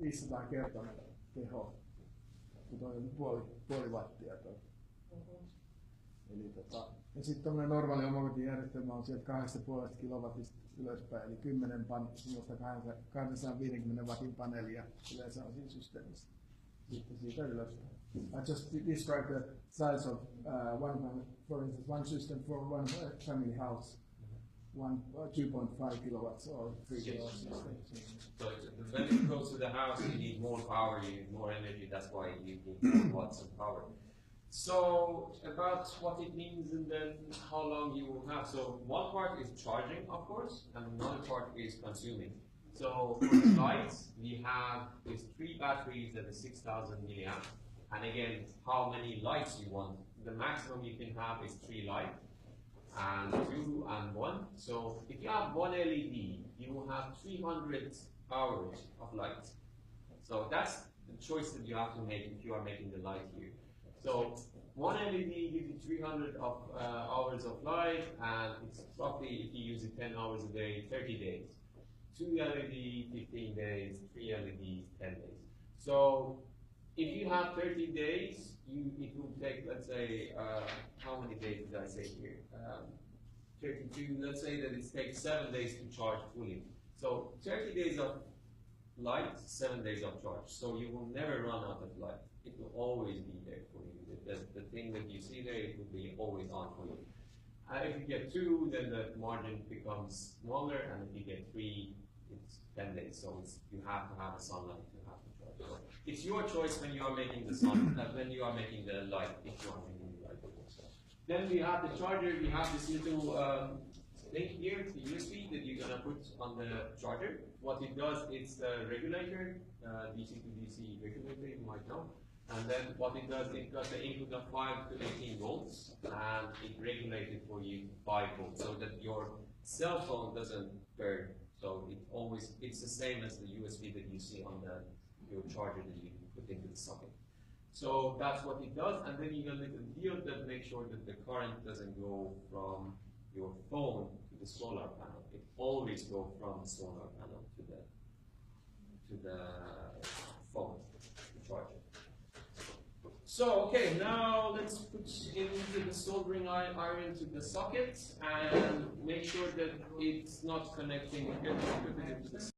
500 kertainen teho, kun toi on puoli wattia toi. Eli ja sitten tämmöinen normaali omakotijärjestelmä on sieltä 2,5 kilowattista ylöspäin, eli 10 250 wattin paneelia yleensä on siinä systeemissä. Sitten siitä ylöspäin. I just described the size of for instance, one system for one family house. 2.5 kilowatts or 3 kilowatts. So when it goes to the house, you need more power, you need more energy. That's why you need more watts of power. So about what it means and then how long you will have. So one part is charging, of course, and another part is consuming. So for the lights, we have these 3 batteries that are 6,000 milliamp. And again, how many lights you want. The maximum you can have is 3 lights. And 2 and 1. So if you have 1 LED, you will have 300 hours of light. So that's the choice that you have to make if you are making the light here. So 1 LED gives you 300 hours of light, and it's roughly, if you use it 10 hours a day, 30 days. 2 LED, 15 days, 3 LED, 10 days. So if you have 30 days, it will take, let's say, how many days did I say here? 32, let's say that it takes 7 days to charge fully. So 30 days of light, 7 days of charge. So you will never run out of light. It will always be there for you. The thing that you see there, it will be always on for you. If you get 2, then the margin becomes smaller, and if you get 3, it's 10 days. So you have to have a sunlight to have the charge. So it's your choice when you are making the when you are making the light, if you are making the light. Then we have the charger. We have this little thing here, the USB that you're gonna put on the charger. What it does, it's the regulator, DC to DC regulator, you might know. And then what it does, it got the input of 5 to 18 volts, and it regulates it for you 5 volts, so that your cell phone doesn't burn. So it's the same as the USB that you see on your charger that you put into the socket. So that's what it does, and then you're going to diode that make sure that the current doesn't go from your phone to the solar panel. It always goes from the solar panel to the phone, the charger. So, okay, now let's put into the soldering iron to the socket and make sure that it's not connecting. Put it into the